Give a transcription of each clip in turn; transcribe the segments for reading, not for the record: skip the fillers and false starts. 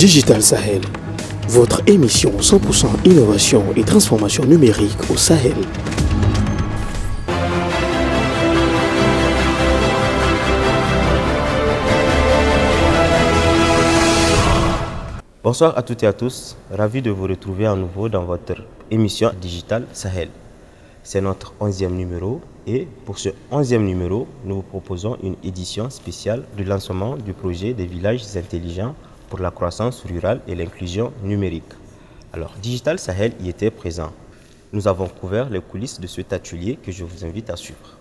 Digital Sahel, votre émission 100% innovation et transformation numérique au Sahel. Bonsoir à toutes et à tous, ravi de vous retrouver à nouveau dans votre émission Digital Sahel. C'est notre 11e numéro et pour ce 11e numéro, nous vous proposons une édition spéciale du lancement du projet des villages intelligents pour la croissance rurale et l'inclusion numérique. Alors, Digital Sahel y était présent. Nous avons couvert les coulisses de cet atelier que je vous invite à suivre.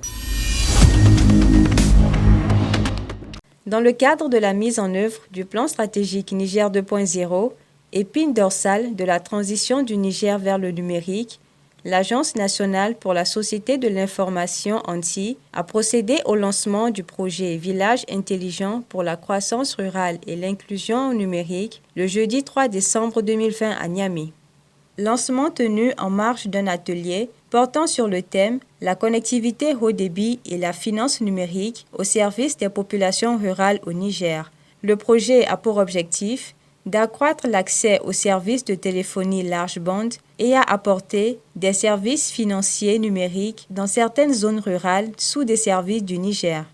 Dans le cadre de la mise en œuvre du plan stratégique Niger 2.0, épine dorsale de la transition du Niger vers le numérique, l'Agence nationale pour la société de l'information ANSSI a procédé au lancement du projet Village intelligent pour la croissance rurale et l'inclusion numérique le jeudi 3 décembre 2020 à Niamey. Lancement tenu en marge d'un atelier portant sur le thème « La connectivité haut débit et la finance numérique au service des populations rurales au Niger ». Le projet a pour objectif d'accroître l'accès aux services de téléphonie large bande et à apporter des services financiers numériques dans certaines zones rurales sous des services du Niger.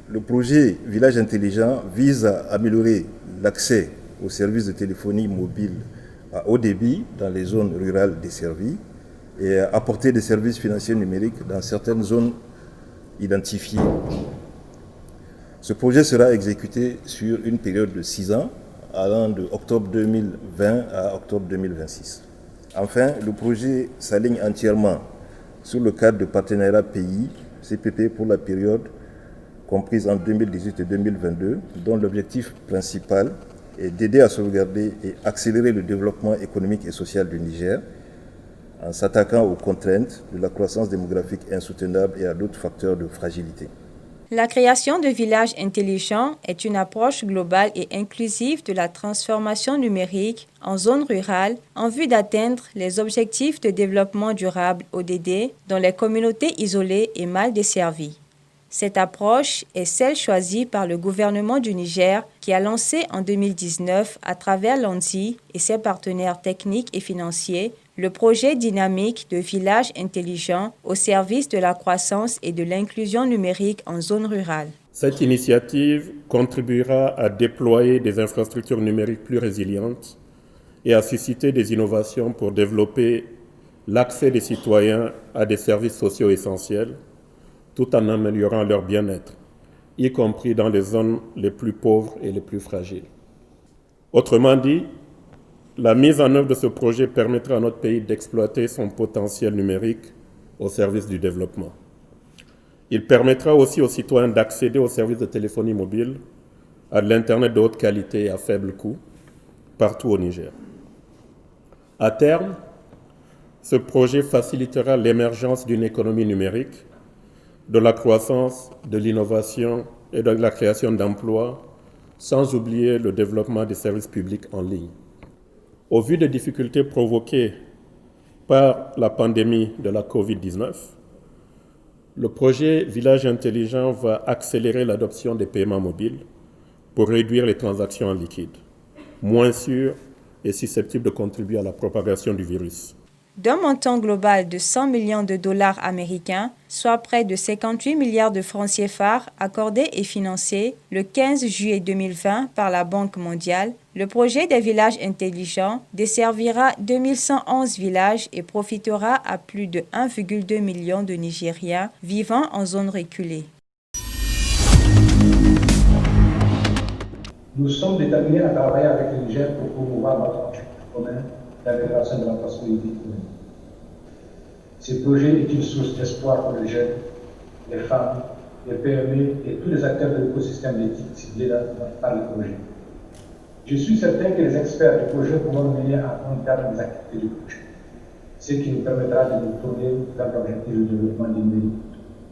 Le projet Village intelligent vise à améliorer l'accès aux services de téléphonie mobile à haut débit dans les zones rurales desservies et à apporter des services financiers numériques dans certaines zones identifiées. Ce projet sera exécuté sur une période de 6 ans, allant de octobre 2020 à octobre 2026. Enfin, le projet s'aligne entièrement sur le cadre de partenariat pays CPP pour la période comprise en 2018 et 2022, dont l'objectif principal est d'aider à sauvegarder et accélérer le développement économique et social du Niger en s'attaquant aux contraintes de la croissance démographique insoutenable et à d'autres facteurs de fragilité. La création de villages intelligents est une approche globale et inclusive de la transformation numérique en zone rurale en vue d'atteindre les objectifs de développement durable ODD dans les communautés isolées et mal desservies. Cette approche est celle choisie par le gouvernement du Niger qui a lancé en 2019 à travers l'ANSSI et ses partenaires techniques et financiers le projet dynamique de village intelligent au service de la croissance et de l'inclusion numérique en zone rurale. Cette initiative contribuera à déployer des infrastructures numériques plus résilientes et à susciter des innovations pour développer l'accès des citoyens à des services sociaux essentiels, tout en améliorant leur bien-être, y compris dans les zones les plus pauvres et les plus fragiles. Autrement dit, la mise en œuvre de ce projet permettra à notre pays d'exploiter son potentiel numérique au service du développement. Il permettra aussi aux citoyens d'accéder aux services de téléphonie mobile, à de l'Internet de haute qualité et à faible coût, partout au Niger. À terme, ce projet facilitera l'émergence d'une économie numérique, de la croissance, de l'innovation et de la création d'emplois, sans oublier le développement des services publics en ligne. Au vu des difficultés provoquées par la pandémie de la COVID-19, le projet Village intelligent va accélérer l'adoption des paiements mobiles pour réduire les transactions en liquide, moins sûres et susceptibles de contribuer à la propagation du virus. D'un montant global de 100 millions de dollars américains, soit près de 58 milliards de francs CFA accordés et financés le 15 juillet 2020 par la Banque mondiale, le projet des villages intelligents desservira 2111 villages et profitera à plus de 1,2 million de Nigériens vivant en zone reculée. Nous sommes déterminés à travailler avec le Niger pour promouvoir notre objectif commun d'intégration de la prospérité humaine. Ce projet est une source d'espoir pour les jeunes, les femmes, les PME et tous les acteurs de l'écosystème d'éthique ciblés par le projet. Je suis certain que les experts du projet pourront mener à long terme les activités du projet, ce qui nous permettra de nous tourner vers l'objectif du développement numérique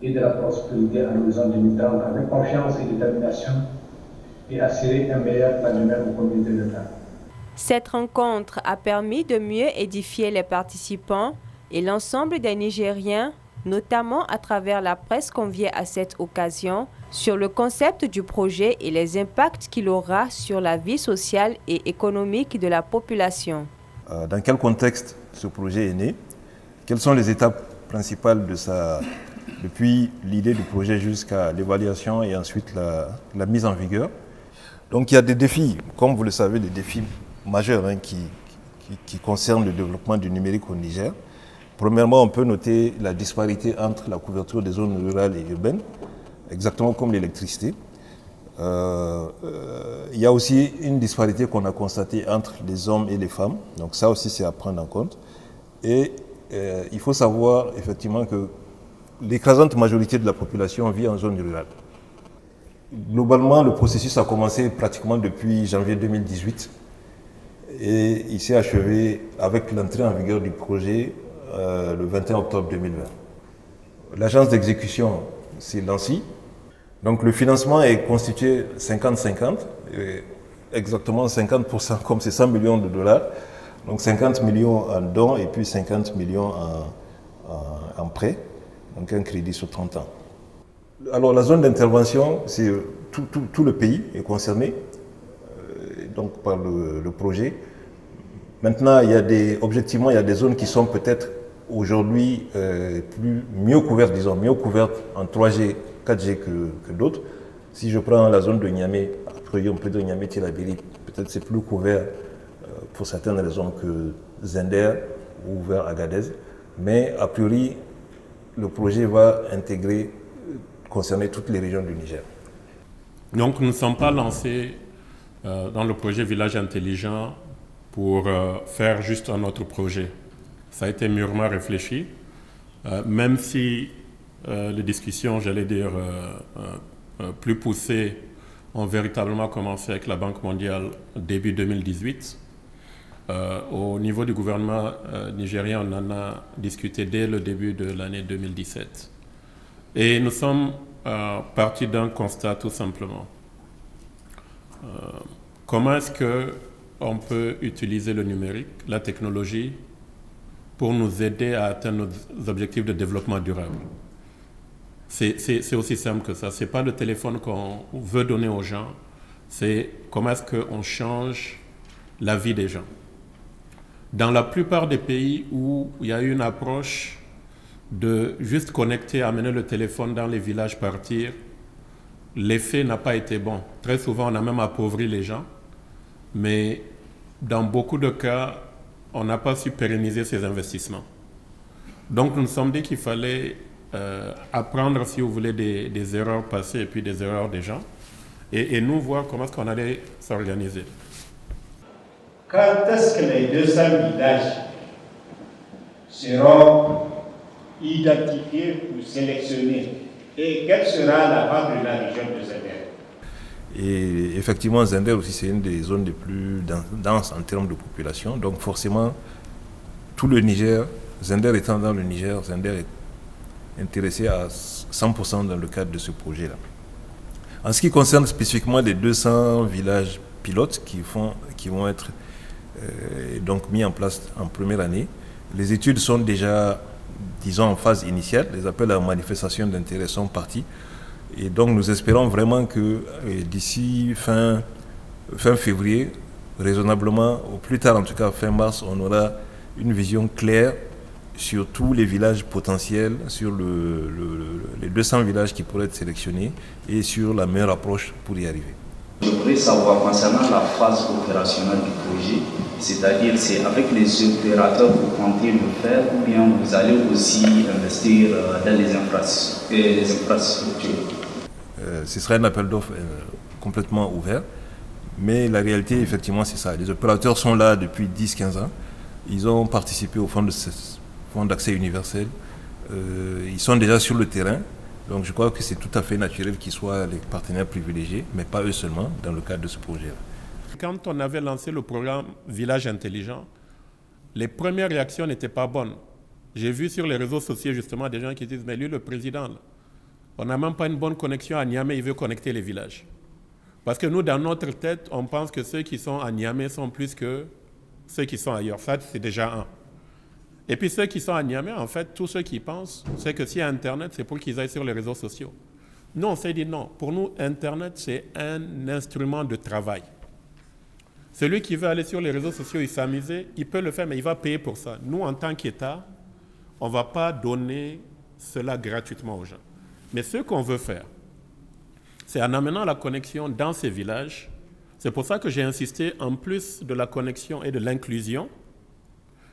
et de la prospérité à l'horizon 2030 avec confiance et détermination et assurer un meilleur lendemain aux communautés locales. Cette rencontre a permis de mieux édifier les participants et l'ensemble des Nigériens notamment à travers la presse conviée à cette occasion, sur le concept du projet et les impacts qu'il aura sur la vie sociale et économique de la population. Dans quel contexte ce projet est né? Quelles sont les étapes principales depuis l'idée du projet jusqu'à l'évaluation et ensuite la mise en vigueur? Donc il y a des défis, comme vous le savez, des défis majeurs qui concernent le développement du numérique au Niger. Premièrement, on peut noter la disparité entre la couverture des zones rurales et urbaines, exactement comme l'électricité. Il y a aussi une disparité qu'on a constatée entre les hommes et les femmes, donc ça aussi c'est à prendre en compte. Et il faut savoir effectivement que l'écrasante majorité de la population vit en zone rurale. Globalement, le processus a commencé pratiquement depuis janvier 2018 et il s'est achevé avec l'entrée en vigueur du projet le 21 octobre 2020. L'agence d'exécution, c'est l'ANSSI. Donc le financement est constitué 50-50, exactement 50% comme c'est 100 millions de dollars. Donc 50 millions en dons et puis 50 millions en prêts, donc un crédit sur 30 ans. Alors la zone d'intervention, c'est tout le pays est concerné donc par le projet. Maintenant, objectivement, il y a des zones qui sont peut-être aujourd'hui mieux couvertes, mieux couvertes en 3G, 4G que d'autres. Si je prends la zone de Niamey, on peut dire Niamey-Tillabéri, peut-être c'est plus couvert pour certaines raisons que Zender ou vers Agadez. Mais a priori, le projet va concerner toutes les régions du Niger. Donc nous ne sommes pas lancés dans le projet Village Intelligent pour faire juste un autre projet. Ça a été mûrement réfléchi, même si les discussions, j'allais dire, plus poussées ont véritablement commencé avec la Banque mondiale début 2018. Au niveau du gouvernement nigérien, on en a discuté dès le début de l'année 2017. Et nous sommes partis d'un constat tout simplement. Comment est-ce qu'on peut utiliser le numérique, la technologie, pour nous aider à atteindre nos objectifs de développement durable? C'est aussi simple que ça. Ce n'est pas le téléphone qu'on veut donner aux gens, c'est comment est-ce qu'on change la vie des gens. Dans la plupart des pays où il y a eu une approche de juste connecter, amener le téléphone dans les villages, partir, l'effet n'a pas été bon. Très souvent, on a même appauvri les gens, mais dans beaucoup de cas, on n'a pas su pérenniser ces investissements. Donc, nous nous sommes dit qu'il fallait apprendre, si vous voulez, des erreurs passées et puis des erreurs des gens, et nous voir comment est-ce qu'on allait s'organiser. Quand est-ce que les 200 villages seront identifiés ou sélectionnés et quelle sera la part de la région de Zender? Et effectivement, Zender aussi, c'est une des zones les plus denses en termes de population. Donc forcément, tout le Niger, Zender étant dans le Niger, Zender est intéressé à 100% dans le cadre de ce projet-là. En ce qui concerne spécifiquement les 200 villages pilotes qui vont être donc mis en place en première année, les études sont déjà, disons, en phase initiale. Les appels à manifestation d'intérêt sont partis. Et donc nous espérons vraiment que d'ici fin février, raisonnablement, au plus tard en tout cas fin mars, on aura une vision claire sur tous les villages potentiels, sur les 200 villages qui pourraient être sélectionnés et sur la meilleure approche pour y arriver. Je voudrais savoir concernant la phase opérationnelle du projet, c'est-à-dire c'est avec les opérateurs que vous comptez le faire ou bien vous allez aussi investir dans les infrastructures. Ce sera un appel d'offres complètement ouvert, mais la réalité effectivement c'est ça. Les opérateurs sont là depuis 10-15 ans, ils ont participé au fonds d'accès universel, ils sont déjà sur le terrain. Donc je crois que c'est tout à fait naturel qu'ils soient les partenaires privilégiés, mais pas eux seulement, dans le cadre de ce projet-là. Quand on avait lancé le programme Village Intelligent, les premières réactions n'étaient pas bonnes. J'ai vu sur les réseaux sociaux justement des gens qui disent « mais lui, le président, là, on n'a même pas une bonne connexion à Niamey, il veut connecter les villages. » Parce que nous, dans notre tête, on pense que ceux qui sont à Niamey sont plus que ceux qui sont ailleurs. Ça, c'est déjà un. Et puis ceux qui sont à Niamey, en fait, tous ceux qui pensent, c'est que s'il y a Internet, c'est pour qu'ils aillent sur les réseaux sociaux. Nous, on s'est dit non. Pour nous, Internet, c'est un instrument de travail. Celui qui veut aller sur les réseaux sociaux et s'amuser, il peut le faire, mais il va payer pour ça. Nous, en tant qu'État, on ne va pas donner cela gratuitement aux gens. Mais ce qu'on veut faire, c'est en amenant la connexion dans ces villages. C'est pour ça que j'ai insisté, en plus de la connexion et de l'inclusion,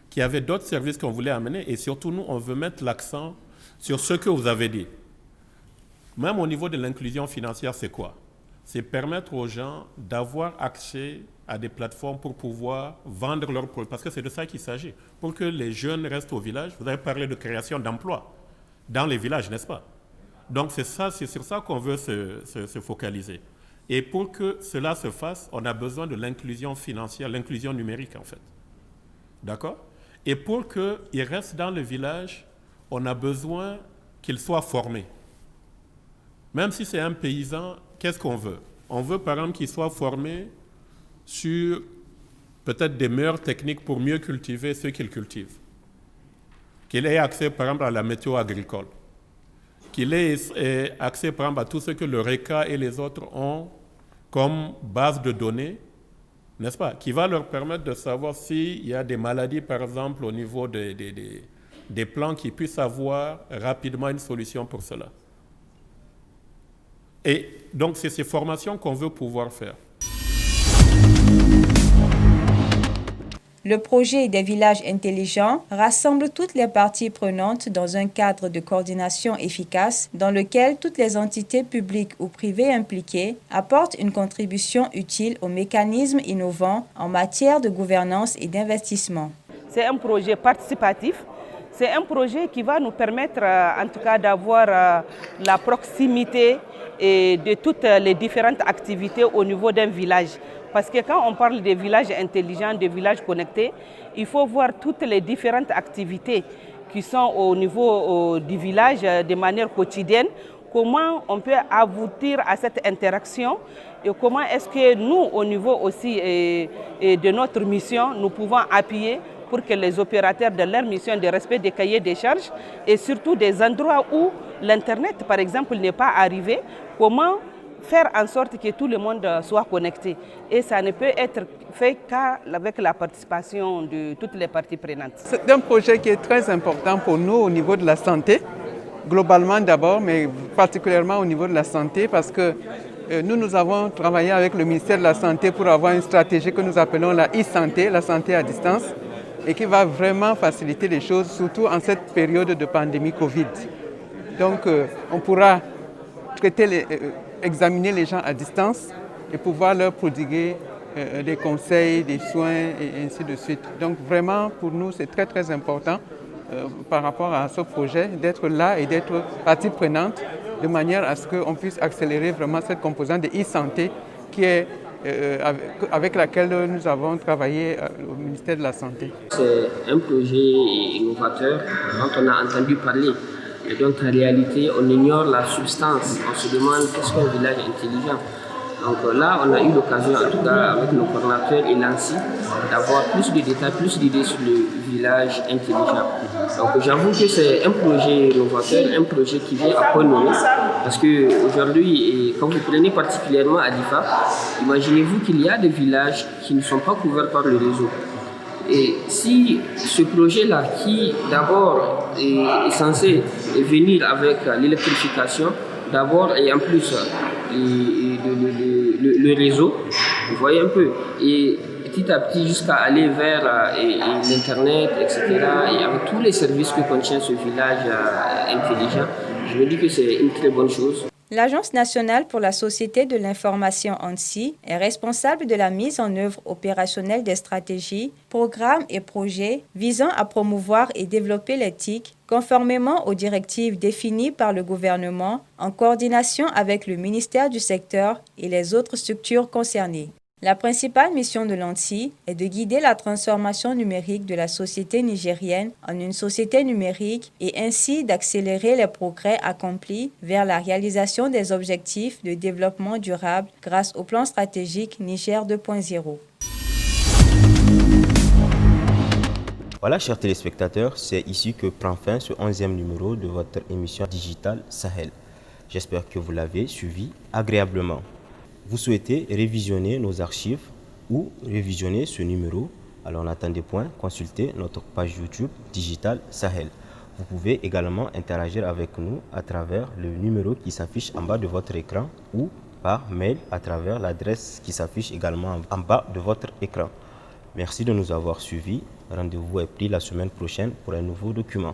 qu'il y avait d'autres services qu'on voulait amener. Et surtout, nous, on veut mettre l'accent sur ce que vous avez dit. Même au niveau de l'inclusion financière, c'est quoi? C'est permettre aux gens d'avoir accès à des plateformes pour pouvoir vendre leurs produits. Parce que c'est de ça qu'il s'agit. Pour que les jeunes restent au village, vous avez parlé de création d'emplois dans les villages, n'est-ce pas? Donc c'est sur ça qu'on veut se focaliser. Et pour que cela se fasse, on a besoin de l'inclusion financière, l'inclusion numérique en fait. D'accord? Et pour qu'ils restent dans le village, on a besoin qu'ils soient formés. Même si c'est un paysan, qu'est-ce qu'on veut? On veut par exemple qu'il soit formé sur peut-être des meilleures techniques pour mieux cultiver ce qu'il cultive. Qu'il ait accès par exemple à la météo agricole. Qu'il ait accès par exemple à tout ce que le RECA et les autres ont comme base de données, n'est-ce pas? Qui va leur permettre de savoir s'il y a des maladies par exemple au niveau des plants, qui puissent avoir rapidement une solution pour cela. Et donc, c'est ces formations qu'on veut pouvoir faire. Le projet des villages intelligents rassemble toutes les parties prenantes dans un cadre de coordination efficace dans lequel toutes les entités publiques ou privées impliquées apportent une contribution utile aux mécanismes innovants en matière de gouvernance et d'investissement. C'est un projet participatif. C'est un projet qui va nous permettre, en tout cas, d'avoir la proximité de toutes les différentes activités au niveau d'un village. Parce que quand on parle des villages intelligents, des villages connectés, il faut voir toutes les différentes activités qui sont au niveau du village de manière quotidienne. Comment on peut aboutir à cette interaction et comment est-ce que nous, au niveau aussi de notre mission, nous pouvons appuyer pour que les opérateurs de leur mission de respect des cahiers des charges et surtout des endroits où l'Internet, par exemple, n'est pas arrivé, comment faire en sorte que tout le monde soit connecté. Et ça ne peut être fait qu'avec la participation de toutes les parties prenantes. C'est un projet qui est très important pour nous au niveau de la santé, globalement d'abord, mais particulièrement au niveau de la santé, parce que nous avons travaillé avec le ministère de la Santé pour avoir une stratégie que nous appelons la e-santé, la santé à distance, et qui va vraiment faciliter les choses, surtout en cette période de pandémie Covid. Donc, on pourra examiner les gens à distance et pouvoir leur prodiguer des conseils, des soins et ainsi de suite. Donc, vraiment, pour nous, c'est très, très important par rapport à ce projet d'être là et d'être partie prenante de manière à ce qu'on puisse accélérer vraiment cette composante de e-santé qui est avec laquelle nous avons travaillé au ministère de la Santé. C'est un projet innovateur dont on a entendu parler. Et donc en réalité, on ignore la substance. On se demande qu'est-ce qu'un village intelligent. Donc là, on a eu l'occasion, en tout cas avec nos coordinateurs et l'ANSI, d'avoir plus de détails, plus d'idées sur le village intelligent. Donc j'avoue que c'est un projet novateur, un projet qui vient à point nommé, parce qu'aujourd'hui, quand vous prenez particulièrement à Difa, imaginez-vous qu'il y a des villages qui ne sont pas couverts par le réseau. Et si ce projet-là, qui d'abord est censé venir avec l'électrification, d'abord et en plus le réseau, vous voyez un peu, et petit à petit jusqu'à aller vers l'Internet, etc., et avec tous les services que contient ce village intelligent, je me dis que c'est une très bonne chose. L'Agence nationale pour la société de l'information ANSSI est responsable de la mise en œuvre opérationnelle des stratégies, programmes et projets visant à promouvoir et développer l'éthique conformément aux directives définies par le gouvernement en coordination avec le ministère du secteur et les autres structures concernées. La principale mission de l'ANSSI est de guider la transformation numérique de la société nigérienne en une société numérique et ainsi d'accélérer les progrès accomplis vers la réalisation des objectifs de développement durable grâce au plan stratégique Niger 2.0. Voilà, chers téléspectateurs, c'est ici que prend fin ce 11e numéro de votre émission digitale Sahel. J'espère que vous l'avez suivi agréablement. Vous souhaitez révisionner nos archives ou révisionner ce numéro? Alors n'attendez point, consultez notre page YouTube Digital Sahel. Vous pouvez également interagir avec nous à travers le numéro qui s'affiche en bas de votre écran ou par mail à travers l'adresse qui s'affiche également en bas de votre écran. Merci de nous avoir suivis. Rendez-vous est pris la semaine prochaine pour un nouveau document.